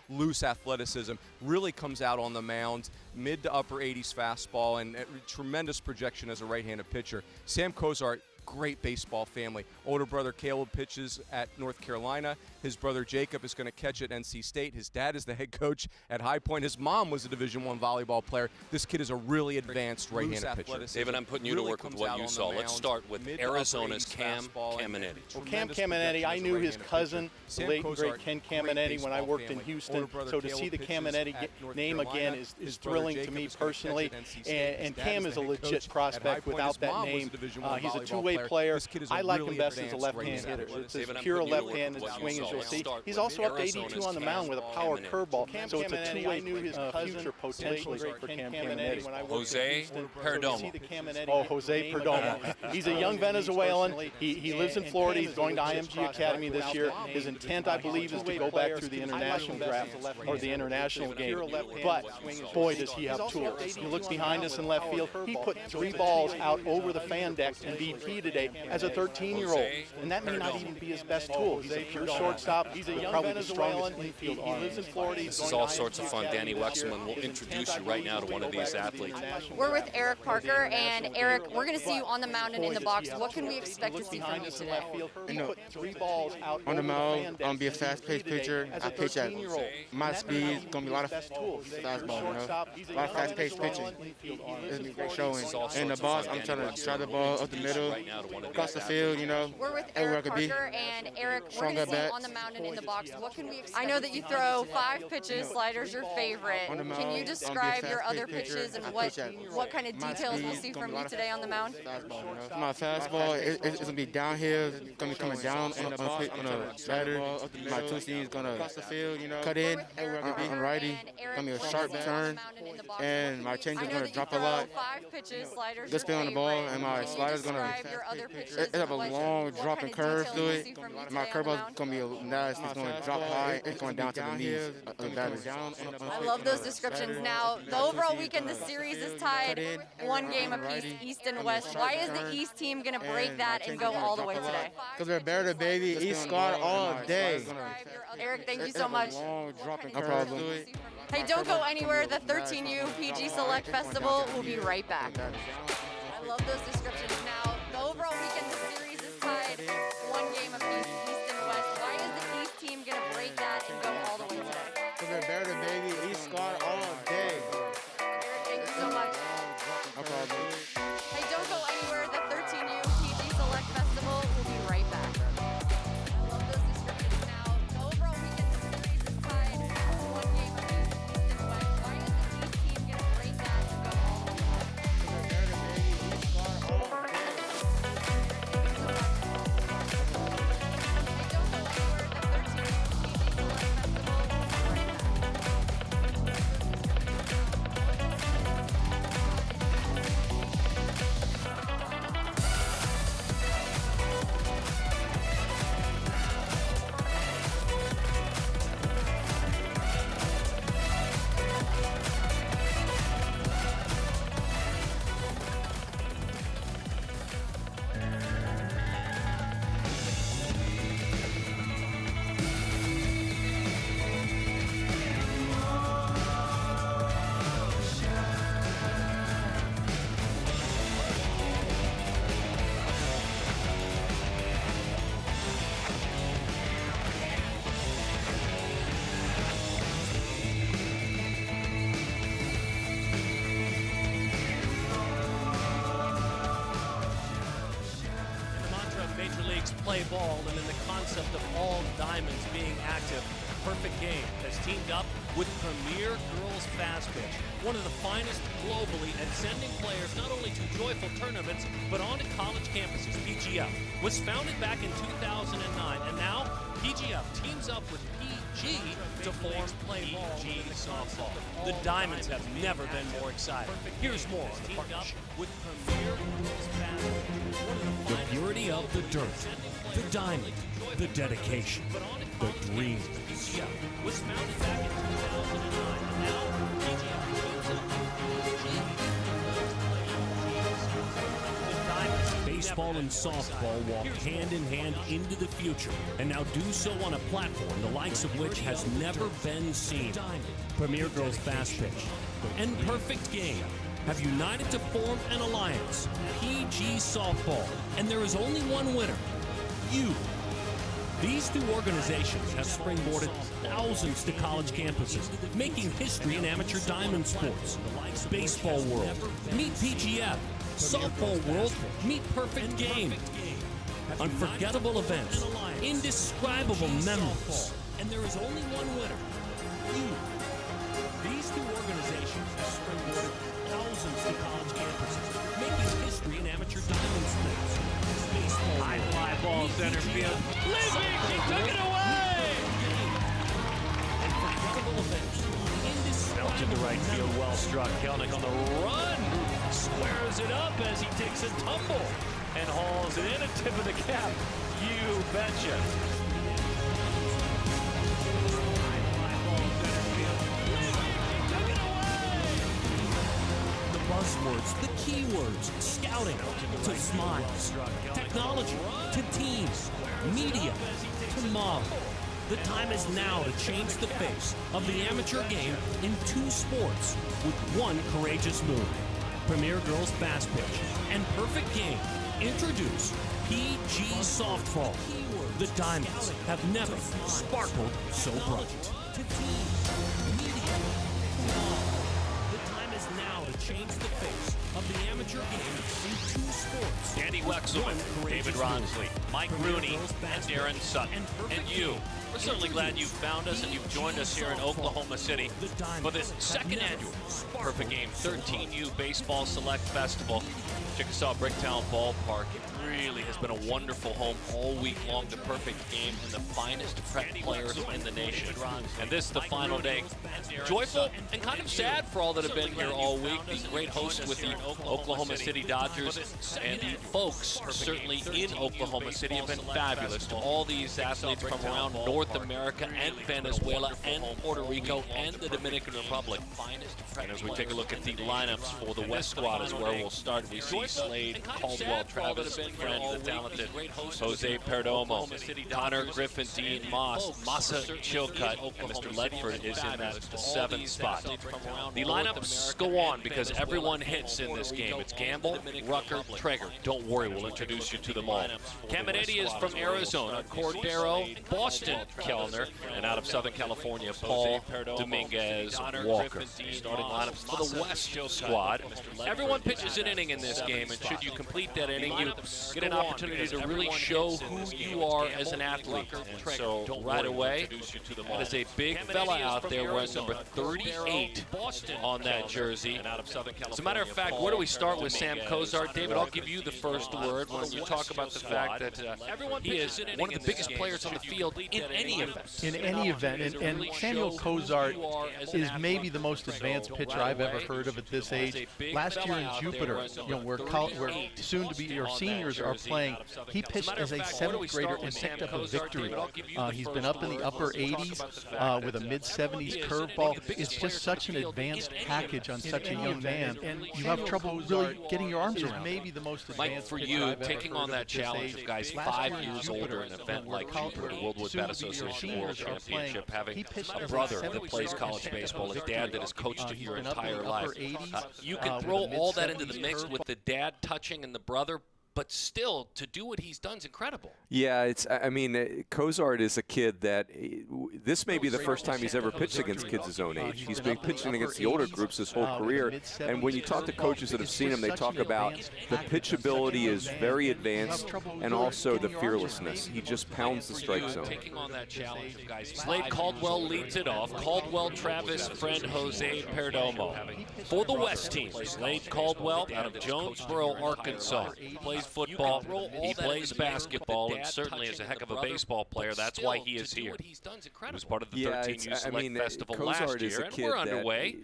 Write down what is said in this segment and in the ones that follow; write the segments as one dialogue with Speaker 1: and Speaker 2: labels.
Speaker 1: loose athleticism, really comes out on the mound, mid to upper 80s fastball, and tremendous projection as a right-handed pitcher. Sam Cozart, great baseball family. Older brother Caleb pitches at North Carolina. His brother Jacob is going to catch at NC State. His dad is the head coach at High Point. His mom was a Division I volleyball player. This kid is a really advanced right-handed pitcher.
Speaker 2: David, I'm putting you to work with what you saw. Let's start with Arizona's Cam Caminetti.
Speaker 3: Well, Cam Caminetti, I knew his cousin, the late and great Ken Caminetti, when I worked in Houston. So to see the Caminetti name again is thrilling to me personally. And Cam is a legit prospect without that name. He's a two-way player. I like him best as a left-hand hitter. It's as pure left-handed swing as you'll see. He's also up to 82 on the mound with a power curveball. So it's a two-way future potentially for Cam Caminetti.
Speaker 2: Jose Perdomo.
Speaker 3: Oh, Jose Perdomo. He's a young Venezuelan. He lives in Florida. He's going to IMG Academy this year. His intent, I believe, is to go back through the international draft or the international game. But, boy, does he have tools. You look behind us in left field. He put 3 balls out over the fan deck in BP today as a 13-year-old. And that may not even be his best tool. He's a pure shortstop. He's a young probably Venezuelan. He lives in Florida.
Speaker 2: This is all sorts of fun. Danny Wexelman will introduce you right now to one of these athletes.
Speaker 4: We're with Eric Parker, and Eric, we're going to see you on the mound and in the box. What can we expect to see from you today?
Speaker 5: On the mound, I'm going to be a fast-paced pitcher. I pitch at my speed. It's going to be a lot of fastball, a lot of fast-paced pitching. It's going to be a great showing. And the box, I'm trying to try the ball up the middle, across the field,
Speaker 4: We're with Eric Parker, and Eric, we're going to see you on the mound and in the box. What can we expect? I know that you throw 5 pitches. Slider's your favorite. Can you describe your other pitches and what kind of details we'll see from you today on the mound?
Speaker 5: My fastball, it's going to be downhill. It's going to be coming down on a slider. My two-seam is going to cut in on righty. It's going to be a sharp turn. And my change is going to drop a lot. Good spin on the ball, and my slider is going to have a long dropping curve to it. My curveball is going to be nice. It's going to drop high. It's going down to the knees of the batter.
Speaker 4: I love those descriptions. Now, the overall weekend, the series is tied 1 game apiece, East and West. Why is the East team going to break that and go all the way today?
Speaker 5: Because we're better, baby. East squad all day.
Speaker 4: Eric, thank you so much.
Speaker 5: No problem.
Speaker 4: Hey, don't go anywhere. The 13U PG Select Festival will be right back. I love those descriptions. Now, the overall weekend, the series is tied 1 game apiece, East and West. Why is the East team going to break that and go all the way today?
Speaker 5: Because we're better, baby. East squad all day.
Speaker 4: Eric, thank you so much.
Speaker 5: No problem.
Speaker 4: Hey, don't go anywhere. The 13U PG Select Festival will be right back. I love those descriptions. Now, the overall weekend, the series is tied 1 game apiece, East and West. Why is the East team going to break that and go all the way today?
Speaker 5: Because we're better, baby. East squad all day.
Speaker 6: Play ball, and in the concept of all diamonds being active, Perfect Game has teamed up with Premier Girls Fast Pitch, one of the finest globally at sending players not only to joyful tournaments, but onto college campuses. PGF was founded back in 2009, and now PGF teams up with PG to form PG Softball. The Diamonds have never been more exciting. Here's more on the partnership with Premier Girls Fast Pitch, one of the
Speaker 7: The purity of the dirt, the diamond, the dedication, the dream.
Speaker 6: PGF was founded back in 2009, and now PGF teams up with PG. The Diamonds.
Speaker 7: baseball and softball walk hand in hand into the future, and now do so on a platform the likes of which has never been seen. Premier Girls Fast Pitch and Perfect Game have united to form an alliance, PG Softball, and there is only one winner, you. These two organizations have springboarded thousands to college campuses, making history in amateur diamond sports. Baseball world, meet PGF. Softball world, meet Perfect Game. Unforgettable events, indescribable memories, and there is only one winner, you. These two organizations have springboarded thousands to college campuses, making history in amateur diamond sports. Baseball
Speaker 6: high fly ball center field. Living, she took it away!
Speaker 7: Unforgettable events,
Speaker 6: Belted to right field, well struck. Kelnick on the run. Squares it up as he takes a tumble and hauls it in, a tip of the cap. You betcha.
Speaker 7: the buzzwords, the keywords, scouting, to smiles, technology, to teams, media, to mob. The time is now to change the face of the amateur game in two sports with one courageous move. Premier Girls Fast Pitch and Perfect Game introduce PG Softball. The diamonds have never sparkled so bright. To teams, media, the time is now to change the face of the amateur game in two sports.
Speaker 2: Danny Wexelman, David Ronsley, Mike Rooney, and Darren Sutton. And you. We're certainly glad you found us and you've joined us here in Oklahoma City for this second annual Perfect Game 13U Baseball Select Festival. Chickasaw Bricktown Ballpark. It really has been a wonderful home all week long. The Perfect Game and the finest prep players in the nation. And this is the final day. Joyful and kind of sad for all that have been here all week. The great host with the Oklahoma City Dodgers and the folks certainly in Oklahoma City have been fabulous. To all these athletes from around North America and Venezuela and Puerto Rico and the Dominican Republic. And as we take a look at the lineups for the West Squad is where we'll start. We see Slade, Caldwell, Travis, friend, the talented Jose Perdomo, Connor Griffin, Dean Moss, Masa Chilcutt, and Mr. Ledford is in that 7th spot. The lineups go on because everyone hits in this game. It's Gamble, Rucker, Traeger. Don't worry, we'll introduce you to them all. Caminiti is from Arizona, Cordero, Boston, Kellner, and out of Southern California, Paul Dominguez Walker. Starting lineups for the West Squad. Everyone pitches an inning in this game, and should you complete that inning, you get an opportunity to really show who you are as an athlete. And so right away, that is a big fella out there wearing number 38 on that jersey. As a matter of fact, where do we start with Sam Cozart? David, I'll give you the first word when you talk about the fact that he is one of the biggest players on the field in any event.
Speaker 3: In any event, and Samuel Cozart is maybe the most advanced pitcher I've ever heard of at this age. Last year in Jupiter, where soon to be your seniors are playing, he pitched as a 7th grader and picked up a victory. He's been up in the upper 80s with a mid-70s curveball. It's just such an advanced package on such a young man, and you have trouble really getting your arms around. Maybe the most advanced.
Speaker 2: Mike, for you, taking on that challenge of guys 5 years older in an event like Jupiter, the Worldwood Bat Association World Championship, having a brother that plays college baseball, a dad that has coached it your entire life. You can throw all that into the mix with the dad touching and the brother, but still, to do what he's done is incredible.
Speaker 1: Yeah, I mean, Cozart is a kid that this may be the first time he's ever pitched against kids his own age. He's been pitching against the older groups his whole career. And when you talk to coaches that have seen him, they talk about the pitchability is very advanced and also the fearlessness. He just pounds the strike zone.
Speaker 2: Taking on that challenge of guys. Slade Caldwell leads it off. Caldwell, Travis, friend Jose Perdomo. For the West team, Slade Caldwell out of Jonesboro, Arkansas. Plays football, he plays basketball, and certainly is a heck of a baseball player. That's why he is here. He was part of the 13U Select Festival last year, and we're underway.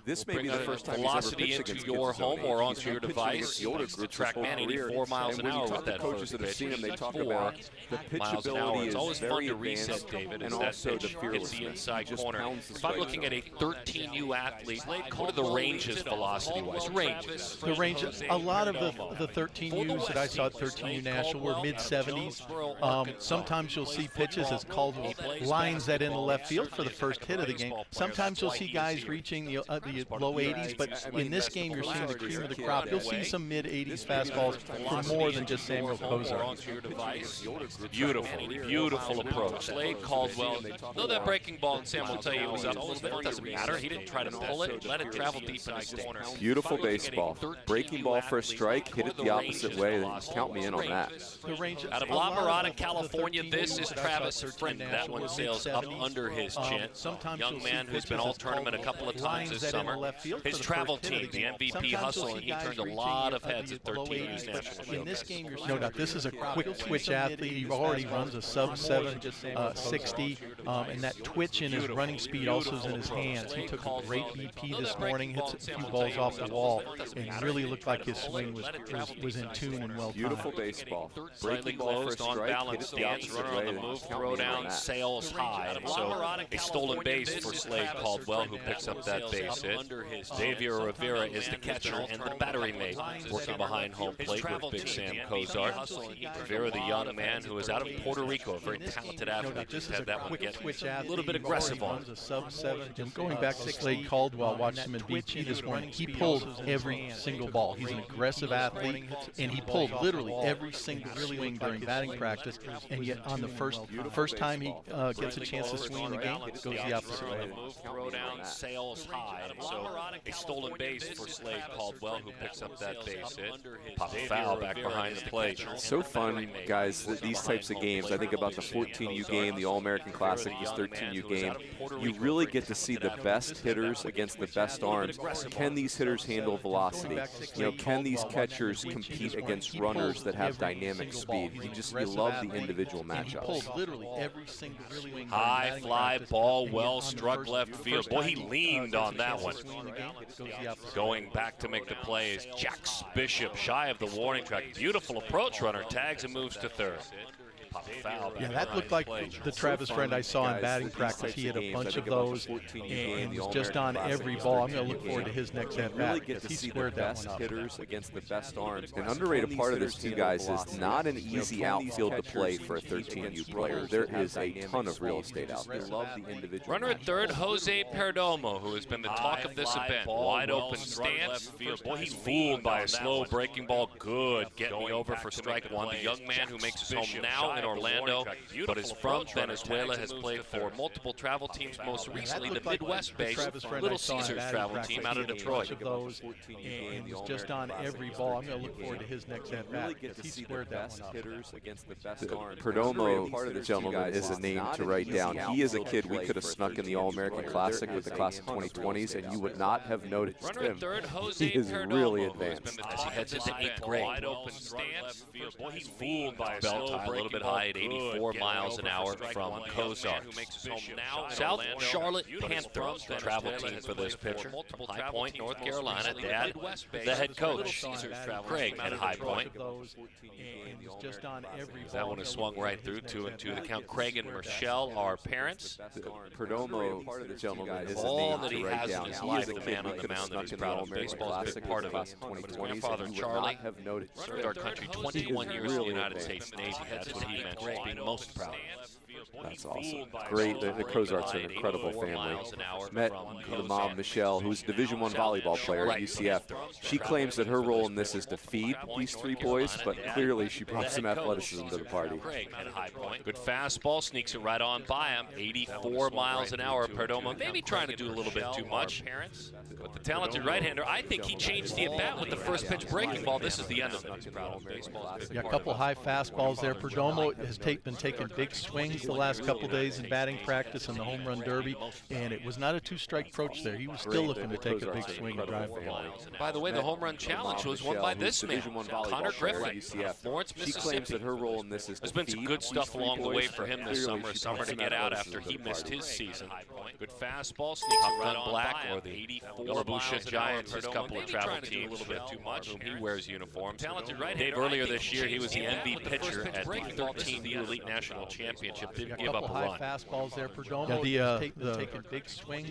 Speaker 1: This may
Speaker 2: Bring
Speaker 1: be the
Speaker 2: a
Speaker 1: first time
Speaker 2: velocity
Speaker 1: he's ever pitched
Speaker 2: into
Speaker 1: against
Speaker 2: your
Speaker 1: his own
Speaker 2: home or
Speaker 1: age.
Speaker 2: onto
Speaker 1: He's
Speaker 2: your
Speaker 1: been pitching
Speaker 2: device.
Speaker 1: against the older
Speaker 2: It's the
Speaker 1: groups his whole
Speaker 2: TrackMan,
Speaker 1: career.
Speaker 2: 84 miles
Speaker 1: And
Speaker 2: an
Speaker 1: when you
Speaker 2: hour
Speaker 1: talk
Speaker 2: with
Speaker 1: to
Speaker 2: that
Speaker 1: coaches
Speaker 2: first
Speaker 1: that have seen him, they
Speaker 2: pitch.
Speaker 1: talk
Speaker 2: 4
Speaker 1: about the
Speaker 2: miles an hour.
Speaker 1: pitchability
Speaker 2: It's
Speaker 1: is
Speaker 2: always fun
Speaker 1: very
Speaker 2: to reset,
Speaker 1: advanced,
Speaker 2: David,
Speaker 1: and
Speaker 2: as that
Speaker 1: also the
Speaker 2: pitch hits the
Speaker 1: fearlessness.
Speaker 2: inside
Speaker 1: He just
Speaker 2: corner.
Speaker 1: pounds the
Speaker 2: If I'm
Speaker 1: strike
Speaker 2: looking at a
Speaker 1: zone.
Speaker 2: 13U athlete, what are the ranges velocity-wise? Ranges.
Speaker 3: The range, a lot of the 13Us that I saw at 13U National were mid-70s. Sometimes you'll see pitches, as Caldwell lines that in the left field for the first hit of the game. Sometimes you'll see guys reaching the low 80s, but in this game you're seeing the cream of the crop. You'll see some mid-80s fastballs for more than just Samuel Kozar.
Speaker 2: Beautiful, beautiful approach. Slade Caldwell, though that breaking ball, and Sam will tell you, was up a little bit, it doesn't matter. He didn't try to pull it, let it travel deep in his corner.
Speaker 8: Beautiful baseball. Breaking ball for a strike, hit it the opposite way, then count me in on that.
Speaker 2: Out of La Mirada, California, this is Travis Friend. That one sails up under his chin. Young man who's been all tournament a couple of times this summer. His travel team, the MVP Hustle, and he turned a lot of heads at 13U's national.
Speaker 3: In this game, no doubt, this is a quick twitch athlete. He already runs a sub-7 60, and that twitch in his running speed also is in his hands. He took a great BP this morning, hit a few balls off the wall, and really looked like his swing was in tune and well timed.
Speaker 8: Beautiful baseball.
Speaker 2: Slightly
Speaker 8: Breaking ball for a
Speaker 2: closed on
Speaker 8: strike, hit
Speaker 2: balance
Speaker 8: it the
Speaker 2: stance,
Speaker 8: opposite
Speaker 2: runner
Speaker 8: way,
Speaker 2: on the
Speaker 8: then
Speaker 2: move,
Speaker 8: count
Speaker 2: throw
Speaker 8: me in on
Speaker 2: down,
Speaker 8: that.
Speaker 2: sails high. And so a stolen base for Slade Caldwell, who picks up that base hit. Xavier Rivera is the catcher and the battery mate, working behind home plate with Big Sam Kozar. Rivera, the young man who is out of Puerto Rico, a very talented athlete. Just had that one get a little bit aggressive on him.
Speaker 3: And going back to Slade Caldwell, watched him in BP this morning. He pulled every single ball. He's an aggressive athlete, and he pulled literally every single swing during batting practice. And yet, on the first time he gets a chance to swing in the game, it goes the opposite way.
Speaker 2: Throw down, sails high. And so a stolen base for Slade Caldwell, who picks up that base hit. Pop foul back behind the plate.
Speaker 8: So fun, guys, these types of games. I think about the 14U game, the All-American Classic, this 13U game. You really get to see the best hitters against the best arms. Can these hitters handle velocity? You know, can these catchers compete against runners that have dynamic speed? You love the individual matchups.
Speaker 2: High fly ball, well struck left field. Boy, he leaned on that one. Going back to make the play is Jax Bishop, shy of the warning track. Beautiful approach runner, tags and moves to third. Foul
Speaker 3: Yeah, that looked like the Travis Friend I saw in batting practice. He had a bunch of those and was just on every ball. I'm going to look forward to his next at bat.
Speaker 8: Really get to see the best hitters against the best arms. An
Speaker 3: underrated
Speaker 8: underrated part of this too, guys, is not an easy outfield to play for a 13U player. There is a ton of real estate out there. Love the individual.
Speaker 2: Runner at third, Jose Perdomo, who has been the talk of this event. Wide open stance. Boy, he's fooled by a slow breaking ball. Good. Getting me over for strike one. The young man who makes his home now in Orlando, but is from Venezuela, has played for multiple travel teams, most recently the Midwest-based Little Caesars travel team out of Detroit.
Speaker 3: And he's just on every ball. I'm going to look forward to his next at bat. He squared that one up.
Speaker 8: Hitters against the best arms. Perdomo, gentlemen, is a name to write down. He is a kid we could have snuck in the All-American Classic with the class of 2020s, and you would not have noticed
Speaker 2: Runner
Speaker 8: him.
Speaker 2: at third, Jose
Speaker 8: He is
Speaker 2: Perdomo,
Speaker 8: really
Speaker 2: who has been
Speaker 8: advanced.
Speaker 2: the as he heads into 8th grade. Wide open stance. Boy, he's fooled by a bell tie, a little bit high at 84 miles an hour from Kozar. South Charlotte Panthers, the travel team for this pitcher. High Point, North Carolina. Dad, the head coach, Craig at High Point. That one is swung right through, 2-2 the count. Craig and Michelle are parents.
Speaker 8: Perdomo, gentlemen, is a
Speaker 2: All
Speaker 8: name
Speaker 2: that
Speaker 8: to
Speaker 2: he
Speaker 8: write
Speaker 2: has in
Speaker 8: down.
Speaker 2: his
Speaker 8: He
Speaker 2: life,
Speaker 8: is a
Speaker 2: the
Speaker 8: kid
Speaker 2: man
Speaker 8: we
Speaker 2: on the
Speaker 8: could have
Speaker 2: mound that
Speaker 8: snuck
Speaker 2: he's
Speaker 8: in the
Speaker 2: proud of.
Speaker 8: All-American
Speaker 2: Baseball is a
Speaker 8: Classic
Speaker 2: big
Speaker 8: with
Speaker 2: part
Speaker 8: the
Speaker 2: of
Speaker 8: class
Speaker 2: it.
Speaker 8: of
Speaker 2: But his
Speaker 8: 2020s,
Speaker 2: grandfather,
Speaker 8: and you would
Speaker 2: Charlie,
Speaker 8: not have noticed.
Speaker 2: served our country 21 years in the United States Navy. That's what he mentioned, being most proud of.
Speaker 8: That's awesome. Great. The Kozarts are an incredible family. Met the mom, Michelle, who's a Division I volleyball player at UCF. She claims that her role in this is to feed these three boys, but clearly she brought some athleticism to the party.
Speaker 2: Good fastball, sneaks it right on by him. 84 miles an hour. Perdomo maybe trying to do a little bit too much. But the talented right-hander, I think he changed the at-bat with the first pitch breaking ball. This is the end of it.
Speaker 3: Yeah, a couple high fastballs there. Perdomo has been taking big swings. the last couple days in batting practice and the home run derby, and it was not a two-strike approach there. He was still looking to take a big swing and drive the ball.
Speaker 2: By the way, the home run challenge was won by this man, Connor Griffin, Florence,
Speaker 8: She claims that
Speaker 2: Mississippi.
Speaker 8: her role in this is
Speaker 2: There's been some good stuff along the way for him this summer. Summer to get out after he missed his season. Good fastball, sneaks it right on Black or the Willabusha Giants, his couple of travel teams, a little bit too much. He wears uniforms. Talented right. Dave, earlier this year, he was the MVP pitcher at the 13U Elite National Championship. Didn't give up a run.
Speaker 3: Fastballs there. Perdomo taking big swings